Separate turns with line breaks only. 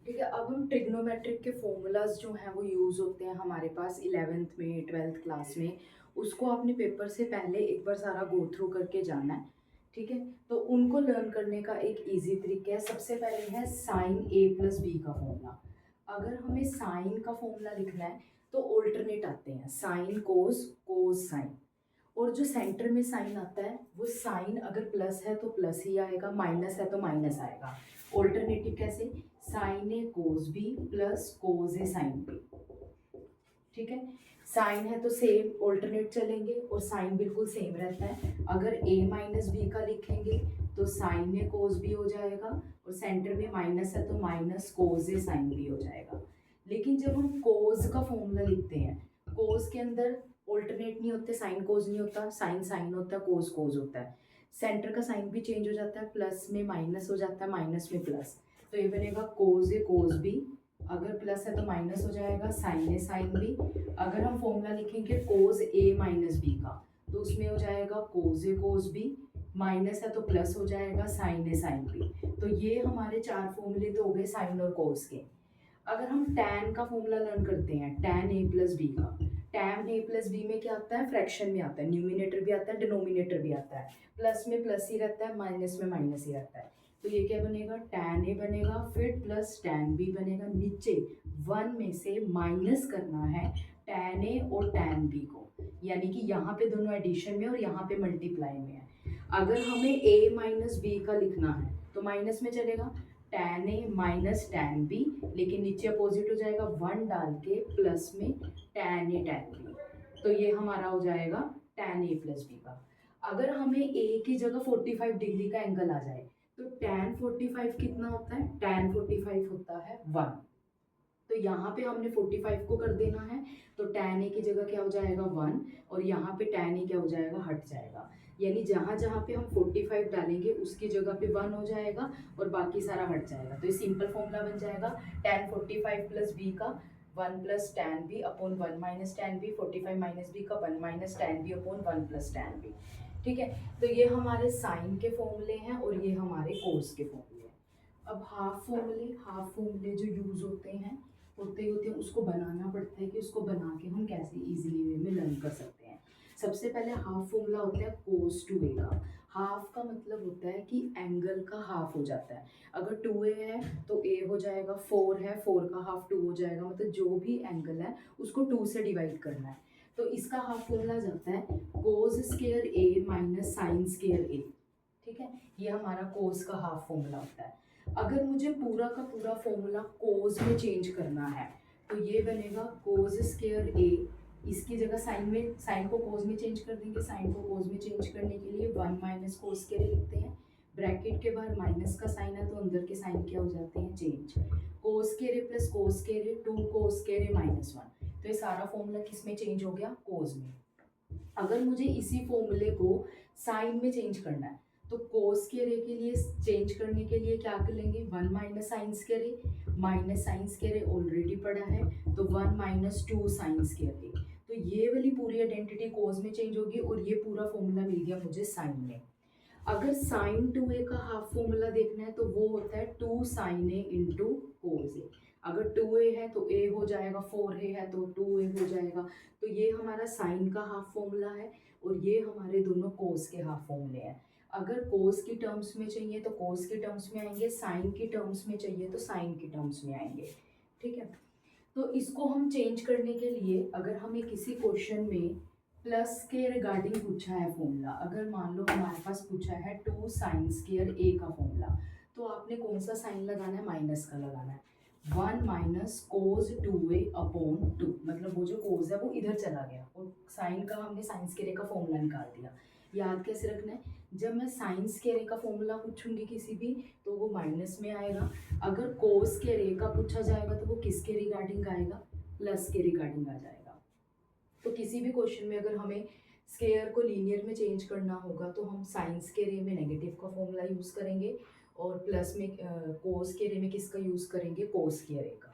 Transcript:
ठीक है, अब हम ट्रिग्नोमेट्रिक के फॉर्मूलाज जो हैं वो यूज़ होते हैं हमारे पास 11th में 12th क्लास में। उसको आपने पेपर से पहले एक बार सारा गो थ्रू करके जाना है। ठीक है, तो उनको लर्न करने का एक इजी तरीका है। सबसे पहले है साइन ए प्लस बी का फॉर्मूला। अगर हमें साइन का फॉर्मूला लिखना है तो ऑल्टरनेट आते हैं, साइन कोस कोस साइन। और जो सेंटर में साइन आता है वो साइन अगर प्लस है तो प्लस ही आएगा, माइनस है तो माइनस आएगा। ऑल्टरनेटिव कैसे, साइन ए कोस बी प्लस कोस ए साइन बी। ठीक है, साइन है तो सेम ऑल्टरनेट चलेंगे और साइन बिल्कुल सेम रहता है। अगर ए माइनस बी का लिखेंगे तो साइन ए कोस बी हो जाएगा, और सेंटर में माइनस है तो माइनस कोस ए साइन बी हो जाएगा। लेकिन जब हम कोस का फॉर्मूला लिखते हैं, कोस के अंदर ऑल्टरनेट नहीं होते, साइन कोस नहीं होता, साइन साइन होता है, कोस कोस होता है। सेंटर का साइन भी चेंज हो जाता है, प्लस में माइनस हो जाता है, माइनस में प्लस। तो ये बनेगा कोस ए कोस बी, अगर प्लस है तो माइनस हो जाएगा साइन ए साइन बी। अगर हम फॉर्मूला लिखेंगे कोस ए माइनस बी का तो उसमें हो जाएगा कोस ए कोस बी, माइनस है तो प्लस हो जाएगा साइन ए साइन बी। तो ये हमारे चार फॉर्मूले तो हो गए साइन और कोस के। अगर हम टैन का फॉर्मूला लर्न करते हैं, टैन ए प्लस बी का, टैन ए प्लस बी में क्या आता है, फ्रैक्शन में आता है, न्यूमिनेटर भी आता है डिनोमिनेटर भी आता है, प्लस में प्लस ही रहता है, माइनस में माइनस ही रहता है। तो ये क्या बनेगा, टैन ए बनेगा, फिर प्लस टैन बी बनेगा, नीचे वन में से माइनस करना है टैन ए और टैन बी को, यानी कि यहाँ पे दोनों एडिशन में और यहाँ पे मल्टीप्लाई में है। अगर हमें ए माइनस बी का लिखना है तो माइनस में चलेगा, tan A minus tan B, लेकिन नीचे अपोजिट हो जाएगा, वन डाल के प्लस में टैन ए टैन बी। तो ये हमारा हो जाएगा टैन ए प्लस बी का। अगर हमें ए की जगह 45 डिग्री का एंगल आ जाए तो टैन 45 कितना होता है, टैन 45 होता है 1। तो यहाँ पे हमने 45 को कर देना है, तो टैन ए की जगह क्या हो जाएगा 1, और यहाँ पे टैन ए क्या हो जाएगा, हट जाएगा। यानी जहाँ जहाँ पे हम 45 डालेंगे उसकी जगह पे 1 हो जाएगा और बाकी सारा हट जाएगा। तो ये सिंपल फॉर्मूला बन जाएगा टैन 45 प्लस बी का 1 plus tan B upon 1 minus tan B, 45 minus B का 1 minus tan B upon 1 plus tan B. ठीक है, तो ये हमारे साइन के फॉर्मूले हैं और ये हमारे कोस के फॉर्मूले हैं। अब हाफ फॉर्मूले जो यूज होते हैं उसको बनाना पड़ता है कि उसको बना के हम कैसे इजीली वे में लर्न कर सकते हैं। सबसे पहले हाफ फॉर्मूला होता है कोस टू ए का। हाफ का मतलब होता है कि एंगल का हाफ हो जाता है। अगर 2a है तो a हो जाएगा, 4 है 4 का हाफ 2 हो जाएगा, मतलब जो भी एंगल है उसको 2 से डिवाइड करना है। तो इसका हाफ फॉर्मूला जाता है कोस स्केयर ए माइनस साइन स्केयर ए। ठीक है, ये हमारा कोस का हाफ फॉर्मूला होता है। अगर मुझे पूरा का पूरा फॉर्मूला कोस में चेंज करना है तो ये बनेगा कोस स्केयर ए, इसकी जगह साइन में, साइन को कोस में चेंज कर देंगे, साइन को कोस में चेंज करने के लिए 1 माइनस कोस स्केयर ए लिखते हैं। ब्रैकेट के बाहर माइनस का साइन है तो अंदर के साइन क्या हो जाते हैं, चेंज। कोस स्केयर ए प्लस कोस स्केयर ए 2 कोस स्केयर ए माइनस 1। तो ये सारा फॉर्मूला किस में चेंज हो गया, कोस में। अगर मुझे इसी फॉर्मूले को साइन में चेंज करना है तो कोस स्क्वायर ए के लिए चेंज करने के लिए क्या कर लेंगे, 1 माइनस साइन स्क्वायर ए, माइनस साइन स्क्वायर ए ऑलरेडी पड़ा है तो 1 माइनस 2 साइन स्क्वायर ए। तो ये वाली पूरी आइडेंटिटी कोस में चेंज होगी और ये पूरा फॉर्मूला मिल गया मुझे साइन में। अगर साइन 2a का हाफ फॉर्मूला देखना है तो वो होता है 2 साइन ए इंटू कोस ए। अगर 2a है तो a हो जाएगा, 4a है तो 2a हो जाएगा। तो ये हमारा साइन का हाफ फॉर्मूला है और ये हमारे दोनों कोस के हाफ फॉर्मूले हैं। अगर कोस की टर्म्स में चाहिए तो कोस की टर्म्स में आएंगे, साइन की टर्म्स में चाहिए तो साइन की टर्म्स में आएंगे। ठीक है, तो इसको हम चेंज करने के लिए अगर हमें किसी क्वेश्चन में प्लस के रिगार्डिंग पूछा है फॉर्मूला, अगर मान लो हमारे पास पूछा है 2 साइन स्क्वायर ए का फॉर्मूला, तो आपने कौन सा साइन लगाना है, माइनस का लगाना है। 1 माइनस कोस 2a अपॉन 2, मतलब वो जो कोस है वो इधर चला गया और साइन का हमने साइन स्क्वायर ए का फॉर्मूला निकाल दिया। याद कैसे रखना है, जब मैं साइन स्क्वायर ए का फॉर्मूला पूछूंगी किसी भी तो वो माइनस में आएगा। अगर कोस स्क्वायर ए का पूछा जाएगा तो वो किसके रिगार्डिंग आएगा, प्लस के रिगार्डिंग आ जाएगा। तो किसी भी क्वेश्चन में अगर हमें स्केयर को लीनियर में चेंज करना होगा तो हम साइन स्केयर ए में नेगेटिव का फॉर्मूला यूज़ करेंगे और प्लस में कोस स्केयर ए में किसका यूज़ करेंगे, कोस स्केयर ए का।